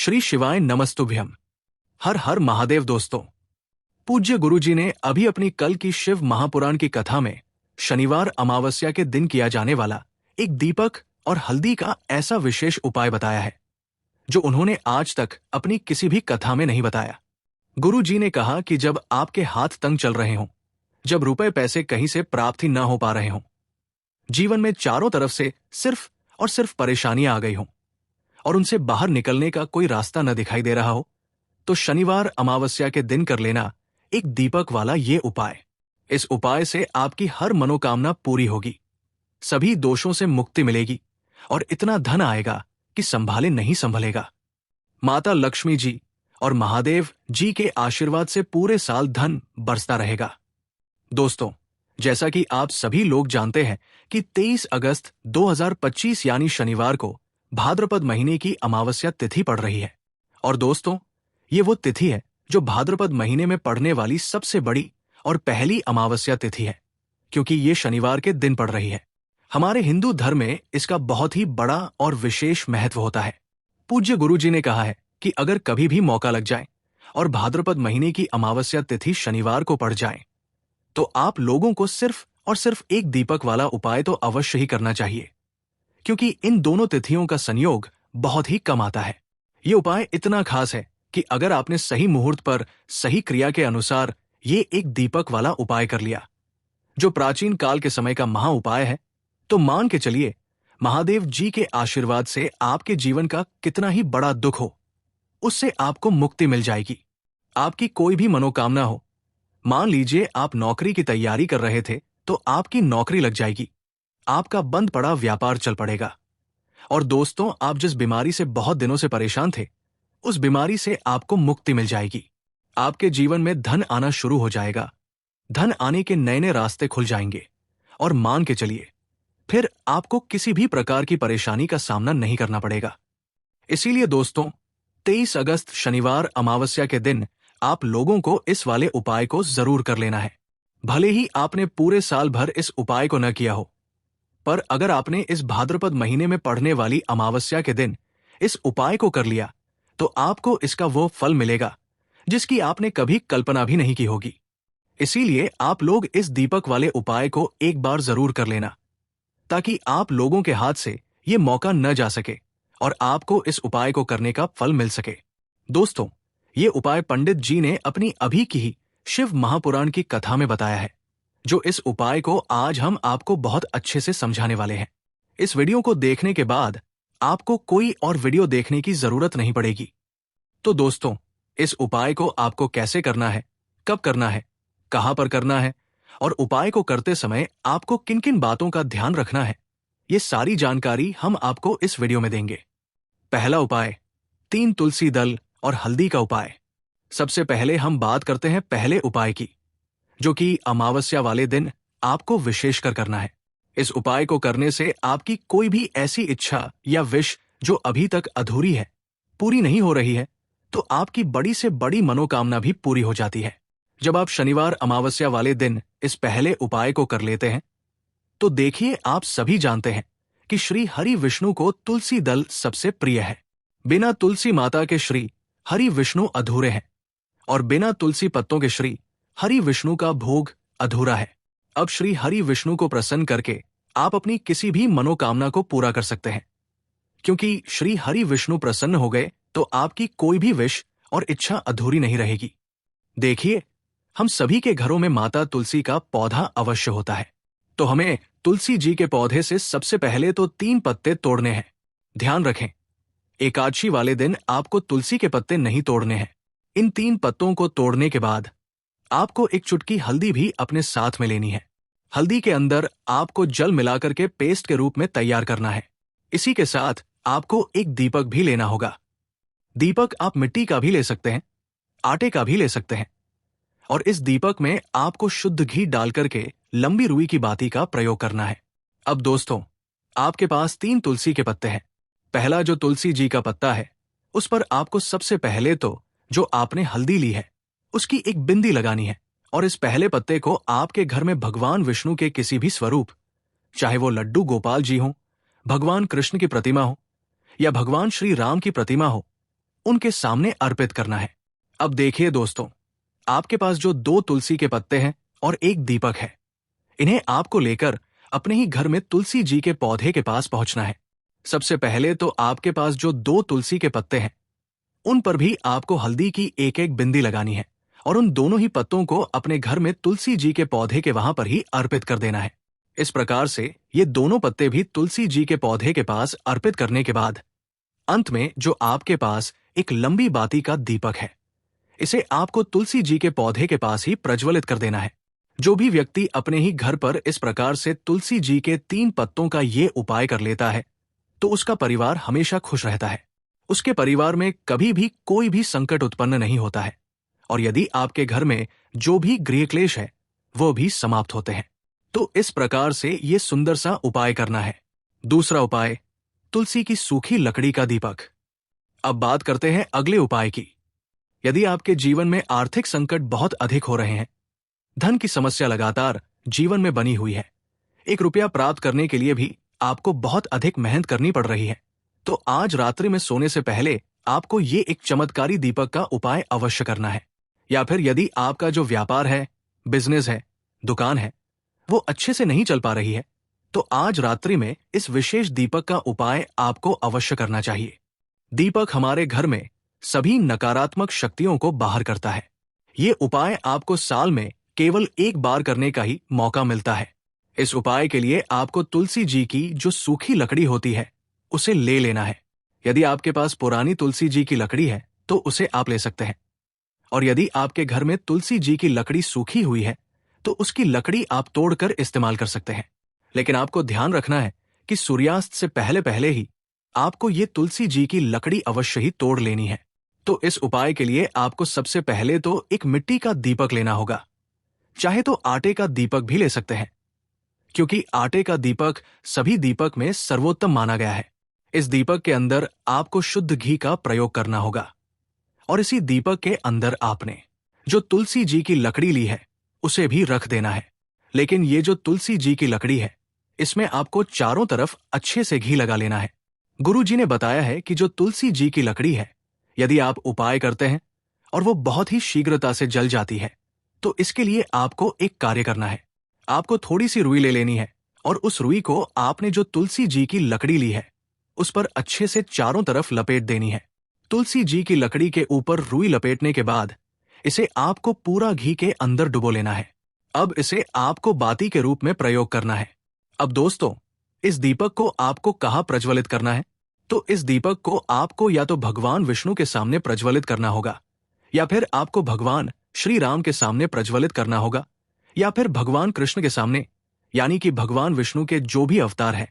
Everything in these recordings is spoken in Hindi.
श्री शिवाय नमस्तुभ्यम। हर हर महादेव। दोस्तों, पूज्य गुरुजी ने अभी अपनी कल की शिव महापुराण की कथा में शनिवार अमावस्या के दिन किया जाने वाला एक दीपक और हल्दी का ऐसा विशेष उपाय बताया है जो उन्होंने आज तक अपनी किसी भी कथा में नहीं बताया। गुरुजी ने कहा कि जब आपके हाथ तंग चल रहे हों, जब रुपए पैसे कहीं से प्राप्त ही न हो पा रहे हों, जीवन में चारों तरफ से सिर्फ और सिर्फ परेशानियां आ गई हों और उनसे बाहर निकलने का कोई रास्ता न दिखाई दे रहा हो, तो शनिवार अमावस्या के दिन कर लेना एक दीपक वाला ये उपाय। इस उपाय से आपकी हर मनोकामना पूरी होगी, सभी दोषों से मुक्ति मिलेगी और इतना धन आएगा कि संभाले नहीं संभलेगा। माता लक्ष्मी जी और महादेव जी के आशीर्वाद से पूरे साल धन बरसता रहेगा। दोस्तों, जैसा कि आप सभी लोग जानते हैं कि 23 अगस्त 2025 यानी शनिवार को भाद्रपद महीने की अमावस्या तिथि पड़ रही है। और दोस्तों, ये वो तिथि है जो भाद्रपद महीने में पड़ने वाली सबसे बड़ी और पहली अमावस्या तिथि है, क्योंकि ये शनिवार के दिन पड़ रही है। हमारे हिंदू धर्म में इसका बहुत ही बड़ा और विशेष महत्व होता है। पूज्य गुरुजी ने कहा है कि अगर कभी भी मौका लग जाए और भाद्रपद महीने की अमावस्या तिथि शनिवार को पड़ जाए, तो आप लोगों को सिर्फ और सिर्फ एक दीपक वाला उपाय तो अवश्य ही करना चाहिए, क्योंकि इन दोनों तिथियों का संयोग बहुत ही कम आता है। ये उपाय इतना खास है कि अगर आपने सही मुहूर्त पर सही क्रिया के अनुसार ये एक दीपक वाला उपाय कर लिया, जो प्राचीन काल के समय का महा उपाय है, तो मान के चलिए महादेव जी के आशीर्वाद से आपके जीवन का कितना ही बड़ा दुख हो, उससे आपको मुक्ति मिल जाएगी। आपकी कोई भी मनोकामना हो, मान लीजिए आप नौकरी की तैयारी कर रहे थे, तो आपकी नौकरी लग जाएगी, आपका बंद पड़ा व्यापार चल पड़ेगा। और दोस्तों, आप जिस बीमारी से बहुत दिनों से परेशान थे, उस बीमारी से आपको मुक्ति मिल जाएगी। आपके जीवन में धन आना शुरू हो जाएगा, धन आने के नए नए रास्ते खुल जाएंगे और मान के चलिए फिर आपको किसी भी प्रकार की परेशानी का सामना नहीं करना पड़ेगा। इसीलिए दोस्तों, 23 अगस्त शनिवार अमावस्या के दिन आप लोगों को इस वाले उपाय को जरूर कर लेना है। भले ही आपने पूरे साल भर इस उपाय को न किया हो, पर अगर आपने इस भाद्रपद महीने में पड़ने वाली अमावस्या के दिन इस उपाय को कर लिया, तो आपको इसका वो फल मिलेगा जिसकी आपने कभी कल्पना भी नहीं की होगी। इसीलिए आप लोग इस दीपक वाले उपाय को एक बार जरूर कर लेना, ताकि आप लोगों के हाथ से ये मौका न जा सके और आपको इस उपाय को करने का फल मिल सके। दोस्तों, ये उपाय पंडित जी ने अपनी अभी की ही शिव महापुराण की कथा में बताया है, जो इस उपाय को आज हम आपको बहुत अच्छे से समझाने वाले हैं। इस वीडियो को देखने के बाद आपको कोई और वीडियो देखने की जरूरत नहीं पड़ेगी। तो दोस्तों, इस उपाय को आपको कैसे करना है, कब करना है, कहां पर करना है और उपाय को करते समय आपको किन किन बातों का ध्यान रखना है, ये सारी जानकारी हम आपको इस वीडियो में देंगे। पहला उपाय, 3 तुलसी दल और हल्दी का उपाय। सबसे पहले हम बात करते हैं पहले उपाय की, जो कि अमावस्या वाले दिन आपको विशेषकर करना है। इस उपाय को करने से आपकी कोई भी ऐसी इच्छा या विश जो अभी तक अधूरी है, पूरी नहीं हो रही है, तो आपकी बड़ी से बड़ी मनोकामना भी पूरी हो जाती है। जब आप शनिवार अमावस्या वाले दिन इस पहले उपाय को कर लेते हैं, तो देखिए, आप सभी जानते हैं कि श्री हरि विष्णु को तुलसी दल सबसे प्रिय है। बिना तुलसी माता के श्री हरि विष्णु अधूरे हैं और बिना तुलसी पत्तों के श्री हरि विष्णु का भोग अधूरा है। अब श्री हरि विष्णु को प्रसन्न करके आप अपनी किसी भी मनोकामना को पूरा कर सकते हैं, क्योंकि श्री हरि विष्णु प्रसन्न हो गए तो आपकी कोई भी विश और इच्छा अधूरी नहीं रहेगी। देखिए, हम सभी के घरों में माता तुलसी का पौधा अवश्य होता है, तो हमें तुलसी जी के पौधे से सबसे पहले तो 3 पत्ते तोड़ने हैं। ध्यान रखें, एकादशी वाले दिन आपको तुलसी के पत्ते नहीं तोड़ने हैं। इन 3 पत्तों को तोड़ने के बाद आपको एक चुटकी हल्दी भी अपने साथ में लेनी है। हल्दी के अंदर आपको जल मिलाकर के पेस्ट के रूप में तैयार करना है। इसी के साथ आपको एक दीपक भी लेना होगा। दीपक आप मिट्टी का भी ले सकते हैं, आटे का भी ले सकते हैं, और इस दीपक में आपको शुद्ध घी डाल करके लंबी रुई की बाती का प्रयोग करना है। अब दोस्तों, आपके पास 3 तुलसी के पत्ते हैं। पहला जो तुलसी जी का पत्ता है, उस पर आपको सबसे पहले तो जो आपने हल्दी ली है उसकी एक बिंदी लगानी है, और इस पहले पत्ते को आपके घर में भगवान विष्णु के किसी भी स्वरूप, चाहे वो लड्डू गोपाल जी हो, भगवान कृष्ण की प्रतिमा हो या भगवान श्री राम की प्रतिमा हो, उनके सामने अर्पित करना है। अब देखिए दोस्तों, आपके पास जो 2 तुलसी के पत्ते हैं और एक दीपक है, इन्हें आपको लेकर अपने ही घर में तुलसी जी के पौधे के पास पहुंचना है। सबसे पहले तो आपके पास जो 2 तुलसी के पत्ते हैं, उन पर भी आपको हल्दी की एक एक बिंदी लगानी है और उन दोनों ही पत्तों को अपने घर में तुलसी जी के पौधे के वहां पर ही अर्पित कर देना है। इस प्रकार से ये दोनों पत्ते भी तुलसी जी के पौधे के पास अर्पित करने के बाद अंत में जो आपके पास एक लंबी बाती का दीपक है, इसे आपको तुलसी जी के पौधे के पास ही प्रज्वलित कर देना है। जो भी व्यक्ति अपने ही घर पर इस प्रकार से तुलसी जी के 3 पत्तों का ये उपाय कर लेता है, तो उसका परिवार हमेशा खुश रहता है। उसके परिवार में कभी भी कोई भी संकट उत्पन्न नहीं होता है और यदि आपके घर में जो भी गृह क्लेश है, वो भी समाप्त होते हैं। तो इस प्रकार से ये सुंदर सा उपाय करना है। दूसरा उपाय, तुलसी की सूखी लकड़ी का दीपक। अब बात करते हैं अगले उपाय की। यदि आपके जीवन में आर्थिक संकट बहुत अधिक हो रहे हैं, धन की समस्या लगातार जीवन में बनी हुई है, 1 रुपया प्राप्त करने के लिए भी आपको बहुत अधिक मेहनत करनी पड़ रही है, तो आज रात्रि में सोने से पहले आपको ये एक चमत्कारी दीपक का उपाय अवश्य करना है। या फिर यदि आपका जो व्यापार है, बिजनेस है, दुकान है, वो अच्छे से नहीं चल पा रही है, तो आज रात्रि में इस विशेष दीपक का उपाय आपको अवश्य करना चाहिए। दीपक हमारे घर में सभी नकारात्मक शक्तियों को बाहर करता है। ये उपाय आपको साल में केवल 1 बार करने का ही मौका मिलता है। इस उपाय के लिए आपको तुलसी जी की जो सूखी लकड़ी होती है, उसे ले लेना है। यदि आपके पास पुरानी तुलसी जी की लकड़ी है, तो उसे आप ले सकते हैं। और यदि आपके घर में तुलसी जी की लकड़ी सूखी हुई है, तो उसकी लकड़ी आप तोड़कर इस्तेमाल कर सकते हैं। लेकिन आपको ध्यान रखना है कि सूर्यास्त से पहले पहले ही आपको ये तुलसी जी की लकड़ी अवश्य ही तोड़ लेनी है। तो इस उपाय के लिए आपको सबसे पहले तो एक मिट्टी का दीपक लेना होगा। चाहे तो आटे का दीपक भी ले सकते हैं, क्योंकि आटे का दीपक सभी दीपक में सर्वोत्तम माना गया है। इस दीपक के अंदर आपको शुद्ध घी का प्रयोग करना होगा और इसी दीपक के अंदर आपने जो तुलसी जी की लकड़ी ली है, उसे भी रख देना है। लेकिन ये जो तुलसी जी की लकड़ी है, इसमें आपको चारों तरफ अच्छे से घी लगा लेना है। गुरु जी ने बताया है कि जो तुलसी जी की लकड़ी है, यदि आप उपाय करते हैं और वो बहुत ही शीघ्रता से जल जाती है, तो इसके लिए आपको एक कार्य करना है। आपको थोड़ी सी रुई ले लेनी है और उस रुई को आपने जो तुलसी जी की लकड़ी ली है, उस पर अच्छे से चारों तरफ लपेट देनी है। तुलसी जी की लकड़ी के ऊपर रुई लपेटने के बाद इसे आपको पूरा घी के अंदर डुबो लेना है। अब इसे आपको बाती के रूप में प्रयोग करना है। अब दोस्तों, इस दीपक को आपको कहाँ प्रज्वलित करना है? तो इस दीपक को आपको या तो भगवान विष्णु के सामने प्रज्वलित करना होगा, या फिर आपको भगवान श्री राम के सामने प्रज्वलित करना होगा, या फिर भगवान कृष्ण के सामने, यानी कि भगवान विष्णु के जो भी अवतार हैं,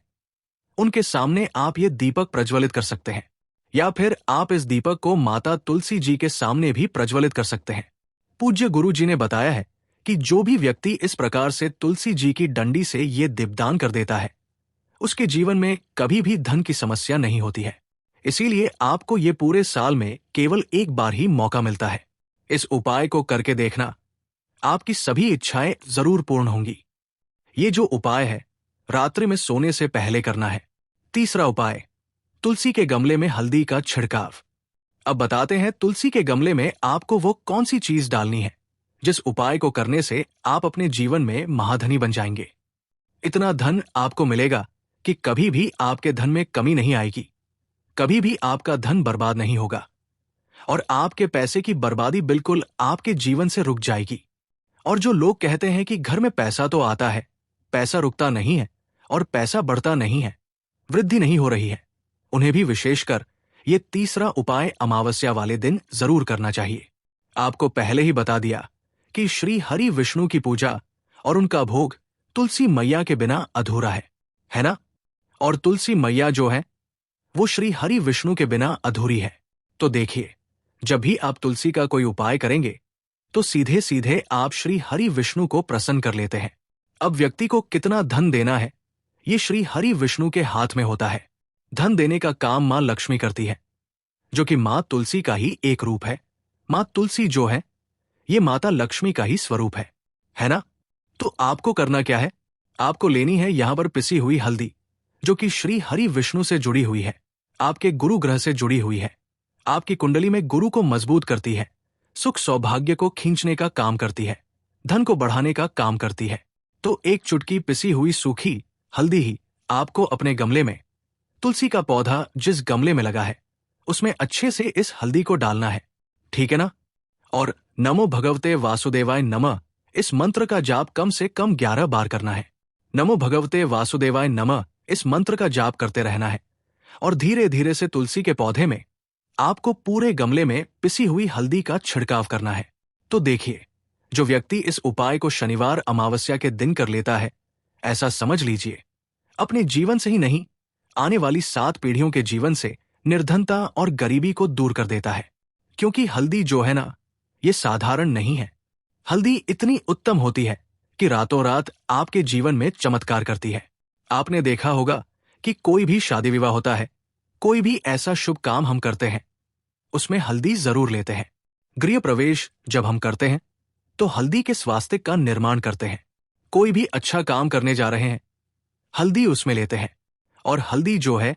उनके सामने आप ये दीपक प्रज्वलित कर सकते हैं। या फिर आप इस दीपक को माता तुलसी जी के सामने भी प्रज्वलित कर सकते हैं। पूज्य गुरु जी ने बताया है कि जो भी व्यक्ति इस प्रकार से तुलसी जी की डंडी से ये दीपदान कर देता है, उसके जीवन में कभी भी धन की समस्या नहीं होती है। इसीलिए आपको ये पूरे साल में केवल 1 बार ही मौका मिलता है। इस उपाय को करके देखना, आपकी सभी इच्छाएं जरूर पूर्ण होंगी। ये जो उपाय है, रात्रि में सोने से पहले करना है। तीसरा उपाय, तुलसी के गमले में हल्दी का छिड़काव। अब बताते हैं तुलसी के गमले में आपको वो कौन सी चीज डालनी है जिस उपाय को करने से आप अपने जीवन में महाधनी बन जाएंगे। इतना धन आपको मिलेगा कि कभी भी आपके धन में कमी नहीं आएगी, कभी भी आपका धन बर्बाद नहीं होगा और आपके पैसे की बर्बादी बिल्कुल आपके जीवन से रुक जाएगी। और जो लोग कहते हैं कि घर में पैसा तो आता है, पैसा रुकता नहीं है और पैसा बढ़ता नहीं है, वृद्धि नहीं हो रही है, उन्हें भी विशेषकर ये तीसरा उपाय अमावस्या वाले दिन जरूर करना चाहिए। आपको पहले ही बता दिया कि श्री हरि विष्णु की पूजा और उनका भोग तुलसी मैया के बिना अधूरा है ना? और तुलसी मैया जो है, वो श्री हरि विष्णु के बिना अधूरी है। तो देखिए, जब भी आप तुलसी का कोई उपाय करेंगे, तो सीधे सीधे आप श्री हरि विष्णु को प्रसन्न कर लेते हैं। अब व्यक्ति को कितना धन देना है, ये श्री हरि विष्णु के हाथ में होता है। धन देने का काम मां लक्ष्मी करती है, जो कि मां तुलसी का ही एक रूप है। मां तुलसी जो है, ये माता लक्ष्मी का ही स्वरूप है ना? तो आपको करना क्या है? आपको लेनी है यहां पर पिसी हुई हल्दी, जो कि श्री हरि विष्णु से जुड़ी हुई है, आपके गुरु ग्रह से जुड़ी हुई है। आपकी कुंडली में गुरु को मजबूत करती है, सुख सौभाग्य को खींचने का काम करती है, धन को बढ़ाने का काम करती है। तो एक चुटकी पिसी हुई सूखी हल्दी ही आपको अपने गमले में, तुलसी का पौधा जिस गमले में लगा है उसमें अच्छे से इस हल्दी को डालना है, ठीक है ना? और नमो भगवते वासुदेवाय नमः इस मंत्र का जाप कम से कम 11 बार करना है। नमो भगवते वासुदेवाय नमः इस मंत्र का जाप करते रहना है और धीरे धीरे से तुलसी के पौधे में आपको पूरे गमले में पिसी हुई हल्दी का छिड़काव करना है। तो देखिए, जो व्यक्ति इस उपाय को शनिवार अमावस्या के दिन कर लेता है, ऐसा समझ लीजिए अपने जीवन से ही नहीं, आने वाली 7 पीढ़ियों के जीवन से निर्धनता और गरीबी को दूर कर देता है। क्योंकि हल्दी जो है ना, ये साधारण नहीं है। हल्दी इतनी उत्तम होती है कि रातों रात आपके जीवन में चमत्कार करती है। आपने देखा होगा कि कोई भी शादी विवाह होता है, कोई भी ऐसा शुभ काम हम करते हैं, उसमें हल्दी जरूर लेते हैं। गृह प्रवेश जब हम करते हैं तो हल्दी के स्वास्तिक का निर्माण करते हैं। कोई भी अच्छा काम करने जा रहे हैं, हल्दी उसमें लेते हैं। और हल्दी जो है,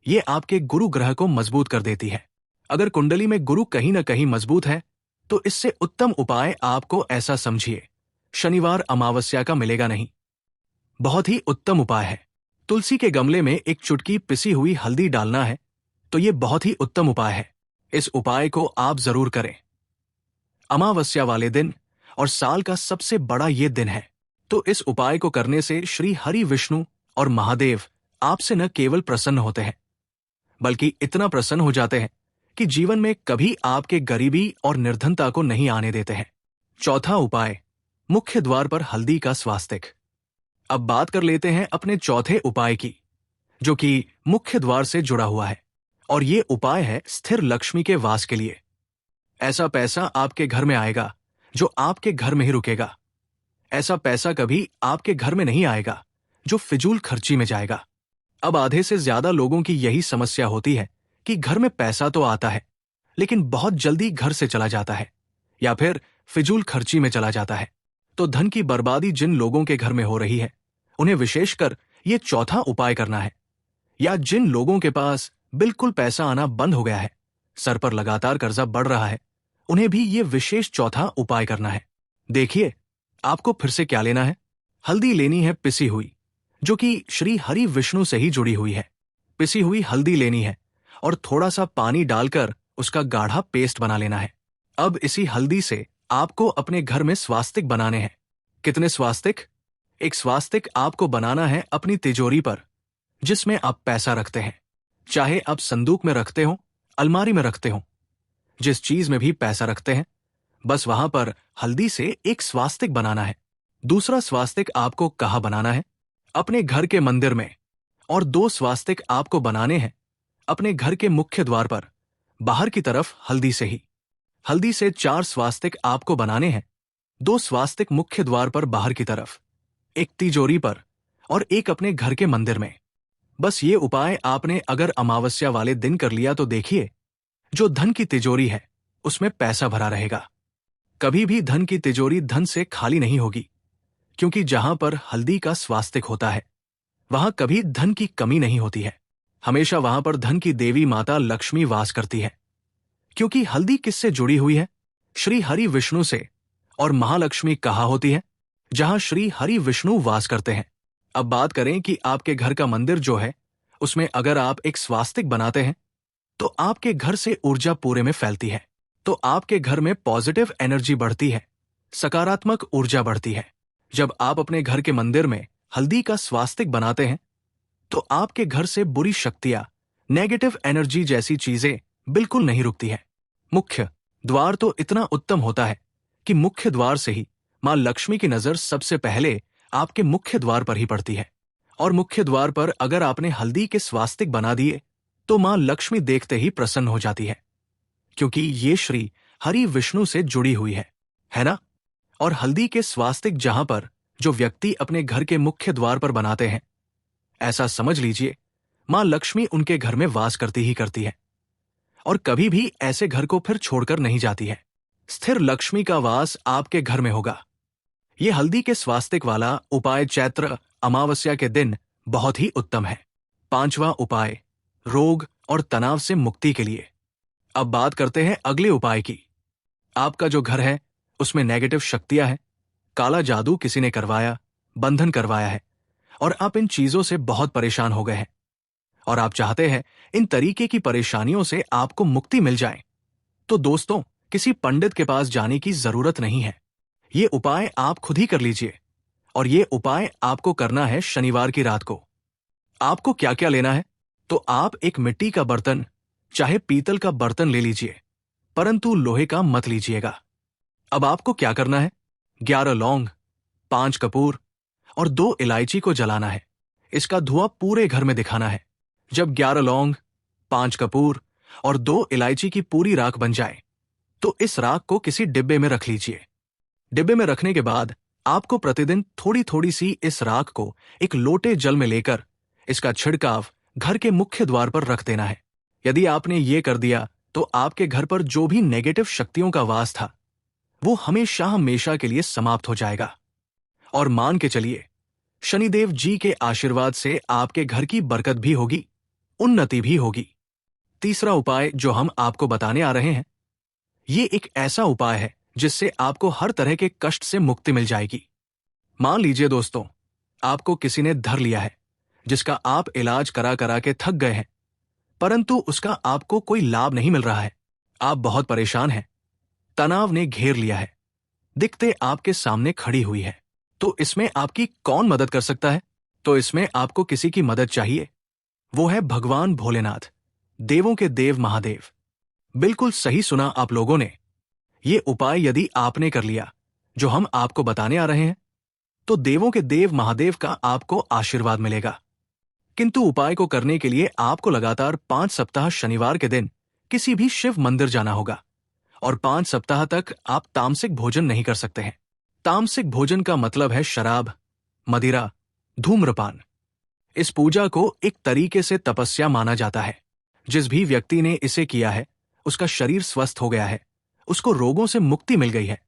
ये आपके गुरु ग्रह को मजबूत कर देती है। अगर कुंडली में गुरु कहीं न कहीं मजबूत है तो इससे उत्तम उपाय आपको ऐसा समझिए शनिवार अमावस्या का मिलेगा नहीं। बहुत ही उत्तम उपाय है। तुलसी के गमले में एक चुटकी पिसी हुई हल्दी डालना है, तो ये बहुत ही उत्तम उपाय है। इस उपाय को आप जरूर करें। अमावस्या वाले दिन और साल का सबसे बड़ा ये दिन है, तो इस उपाय को करने से श्री हरि विष्णु और महादेव आपसे न केवल प्रसन्न होते हैं, बल्कि इतना प्रसन्न हो जाते हैं कि जीवन में कभी आपके गरीबी और निर्धनता को नहीं आने देते हैं। चौथा उपाय, मुख्य द्वार पर हल्दी का स्वास्तिक। अब बात कर लेते हैं अपने चौथे उपाय की, जो कि मुख्य द्वार से जुड़ा हुआ है, और ये उपाय है स्थिर लक्ष्मी के वास के लिए। ऐसा पैसा आपके घर में आएगा जो आपके घर में ही रुकेगा। ऐसा पैसा कभी आपके घर में नहीं आएगा जो फिजूल खर्ची में जाएगा। अब आधे से ज्यादा लोगों की यही समस्या होती है कि घर में पैसा तो आता है, लेकिन बहुत जल्दी घर से चला जाता है या फिर फिजूल खर्ची में चला जाता है। तो धन की बर्बादी जिन लोगों के घर में हो रही है, उन्हें विशेषकर ये चौथा उपाय करना है। या जिन लोगों के पास बिल्कुल पैसा आना बंद हो गया है, सर पर लगातार कर्जा बढ़ रहा है, उन्हें भी ये विशेष चौथा उपाय करना है। देखिए, आपको फिर से क्या लेना है। हल्दी लेनी है पिसी हुई, जो कि श्री हरि विष्णु से ही जुड़ी हुई है। पिसी हुई हल्दी लेनी है और थोड़ा सा पानी डालकर उसका गाढ़ा पेस्ट बना लेना है। अब इसी हल्दी से आपको अपने घर में स्वास्तिक बनाने हैं। कितने स्वास्तिक? एक स्वास्तिक आपको बनाना है अपनी तिजोरी पर, जिसमें आप पैसा रखते हैं। चाहे आप संदूक में रखते हो, अलमारी में रखते हो, जिस चीज में भी पैसा रखते हैं, बस वहां पर हल्दी से एक स्वास्तिक बनाना है। दूसरा स्वास्तिक आपको कहाँ बनाना है? अपने घर के मंदिर में। और 2 स्वास्तिक आपको बनाने हैं अपने घर के मुख्य द्वार पर, बाहर की तरफ हल्दी से ही। हल्दी से 4 स्वास्तिक आपको बनाने हैं। 2 स्वास्तिक मुख्य द्वार पर बाहर की तरफ, एक तिजोरी पर और एक अपने घर के मंदिर में। बस ये उपाय आपने अगर अमावस्या वाले दिन कर लिया तो देखिए, जो धन की तिजोरी है उसमें पैसा भरा रहेगा। कभी भी धन की तिजोरी धन से खाली नहीं होगी, क्योंकि जहां पर हल्दी का स्वास्तिक होता है वहां कभी धन की कमी नहीं होती है। हमेशा वहां पर धन की देवी माता लक्ष्मी वास करती है। क्योंकि हल्दी किससे जुड़ी हुई है? श्री हरि विष्णु से। और महालक्ष्मी कहाँ होती है? जहां श्री हरि विष्णु वास करते हैं। अब बात करें कि आपके घर का मंदिर जो है, उसमें अगर आप एक स्वास्तिक बनाते हैं तो आपके घर से ऊर्जा पूरे में फैलती है। तो आपके घर में पॉजिटिव एनर्जी बढ़ती है, सकारात्मक ऊर्जा बढ़ती है। जब आप अपने घर के मंदिर में हल्दी का स्वास्तिक बनाते हैं तो आपके घर से बुरी शक्तियां, नेगेटिव एनर्जी जैसी चीजें बिल्कुल नहीं रुकती है। मुख्य द्वार तो इतना उत्तम होता है कि मुख्य द्वार से ही मां लक्ष्मी की नजर सबसे पहले आपके मुख्य द्वार पर ही पड़ती है। और मुख्य द्वार पर अगर आपने हल्दी के स्वास्तिक बना दिए तो मां लक्ष्मी देखते ही प्रसन्न हो जाती है, क्योंकि ये श्री हरि विष्णु से जुड़ी हुई है ना? और हल्दी के स्वास्तिक जहां पर जो व्यक्ति अपने घर के मुख्य द्वार पर बनाते हैं, ऐसा समझ लीजिए मां लक्ष्मी उनके घर में वास करती ही करती है और कभी भी ऐसे घर को फिर छोड़कर नहीं जाती है। स्थिर लक्ष्मी का वास आपके घर में होगा। ये हल्दी के स्वास्तिक वाला उपाय चैत्र अमावस्या के दिन बहुत ही उत्तम है। 5वां उपाय, रोग और तनाव से मुक्ति के लिए। अब बात करते हैं अगले उपाय की। आपका जो घर है उसमें नेगेटिव शक्तियां हैं, काला जादू किसी ने करवाया, बंधन करवाया है और आप इन चीजों से बहुत परेशान हो गए हैं और आप चाहते हैं इन तरीके की परेशानियों से आपको मुक्ति मिल जाए। तो दोस्तों, किसी पंडित के पास जाने की जरूरत नहीं है। ये उपाय आप खुद ही कर लीजिए और ये उपाय आपको करना है शनिवार की रात को। आपको क्या क्या लेना है? तो आप एक मिट्टी का बर्तन, चाहे पीतल का बर्तन ले लीजिए, परंतु लोहे का मत लीजिएगा। अब आपको क्या करना है? 11 लौंग, 5 कपूर और 2 इलायची को जलाना है। इसका धुआं पूरे घर में दिखाना है। जब 11 लौंग, 5 कपूर और 2 इलायची की पूरी राख बन जाए तो इस राख को किसी डिब्बे में रख लीजिए। डिब्बे में रखने के बाद आपको प्रतिदिन थोड़ी थोड़ी सी इस राख को एक लोटे जल में लेकर इसका छिड़काव घर के मुख्य द्वार पर रख देना है। यदि आपने ये कर दिया तो आपके घर पर जो भी नेगेटिव शक्तियों का वास था वो हमेशा हमेशा के लिए समाप्त हो जाएगा। और मान के चलिए, शनिदेव जी के आशीर्वाद से आपके घर की बरकत भी होगी, उन्नति भी होगी। तीसरा उपाय जो हम आपको बताने आ रहे हैं, ये एक ऐसा उपाय है जिससे आपको हर तरह के कष्ट से मुक्ति मिल जाएगी। मान लीजिए दोस्तों, आपको किसी ने धर लिया है जिसका आप इलाज करा करा के थक गए हैं, परंतु उसका आपको कोई लाभ नहीं मिल रहा है। आप बहुत परेशान हैं, तनाव ने घेर लिया है, दिक्कतें आपके सामने खड़ी हुई है। तो इसमें आपकी कौन मदद कर सकता है? तो इसमें आपको किसी की मदद चाहिए। वो है भगवान भोलेनाथ, देवों के देव महादेव। बिल्कुल सही सुना आप लोगों ने। ये उपाय यदि आपने कर लिया जो हम आपको बताने आ रहे हैं तो देवों के देव महादेव का आपको आशीर्वाद मिलेगा। किंतु उपाय को करने के लिए आपको लगातार 5 सप्ताह शनिवार के दिन किसी भी शिव मंदिर जाना होगा और 5 सप्ताह तक आप तामसिक भोजन नहीं कर सकते हैं। तामसिक भोजन का मतलब है शराब, मदिरा, धूम्रपान। इस पूजा को एक तरीके से तपस्या माना जाता है। जिस भी व्यक्ति ने इसे किया है उसका शरीर स्वस्थ हो गया है, उसको रोगों से मुक्ति मिल गई है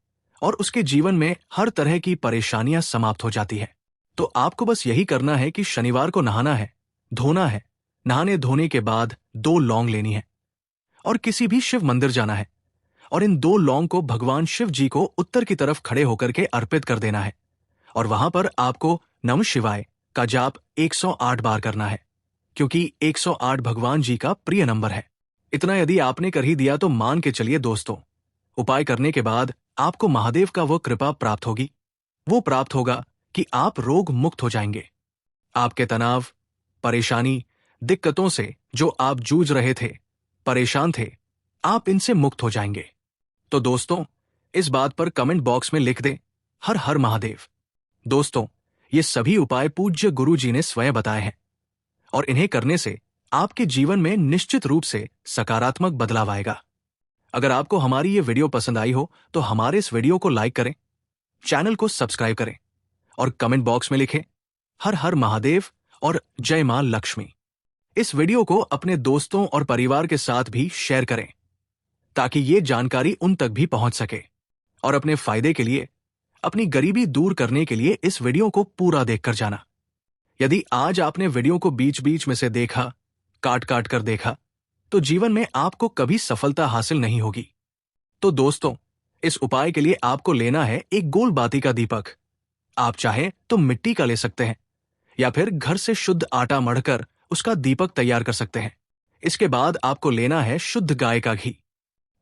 और उसके जीवन में हर तरह की परेशानियां समाप्त हो जाती है। तो आपको बस यही करना है कि शनिवार को नहाना है, धोना है, नहाने धोने के बाद 2 लौंग लेनी है और किसी भी शिव मंदिर जाना है और इन 2 लौंग को भगवान शिव जी को उत्तर की तरफ खड़े होकर के अर्पित कर देना है और वहां पर आपको नमः शिवाय का जाप 108 बार करना है, क्योंकि 108 भगवान जी का प्रिय नंबर है। इतना यदि आपने कर ही दिया तो मान के चलिए दोस्तों, उपाय करने के बाद आपको महादेव का वो कृपा प्राप्त होगी। वो प्राप्त होगा कि आप रोग मुक्त हो जाएंगे। आपके तनाव, परेशानी, दिक्कतों से जो आप जूझ रहे थे, परेशान थे, आप इनसे मुक्त हो जाएंगे। तो दोस्तों, इस बात पर कमेंट बॉक्स में लिख दें, हर हर महादेव। दोस्तों, ये सभी उपाय पूज्य गुरु जी ने स्वयं बताए हैं और इन्हें करने से आपके जीवन में निश्चित रूप से सकारात्मक बदलाव आएगा। अगर आपको हमारी ये वीडियो पसंद आई हो तो हमारे इस वीडियो को लाइक करें, चैनल को सब्सक्राइब करें और कमेंट बॉक्स में लिखें हर हर महादेव और जय मां लक्ष्मी। इस वीडियो को अपने दोस्तों और परिवार के साथ भी शेयर करें ताकि ये जानकारी उन तक भी पहुंच सके। और अपने फायदे के लिए, अपनी गरीबी दूर करने के लिए इस वीडियो को पूरा देखकर जाना। यदि आज आपने वीडियो को बीच बीच में से देखा, काट काट कर देखा, तो जीवन में आपको कभी सफलता हासिल नहीं होगी। तो दोस्तों, इस उपाय के लिए आपको लेना है एक गोल बाती का दीपक। आप चाहें तो मिट्टी का ले सकते हैं या फिर घर से शुद्ध आटा मढ़कर उसका दीपक तैयार कर सकते हैं। इसके बाद आपको लेना है शुद्ध गाय का घी।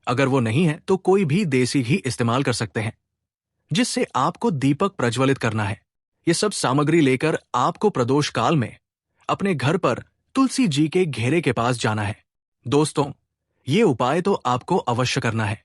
अगर वो नहीं है तो कोई भी देसी घी इस्तेमाल कर सकते हैं, जिससे आपको दीपक प्रज्वलित करना है। ये सब सामग्री लेकर आपको प्रदोष काल में अपने घर पर तुलसी जी के घेरे के पास जाना है। दोस्तों, ये उपाय तो आपको अवश्य करना है।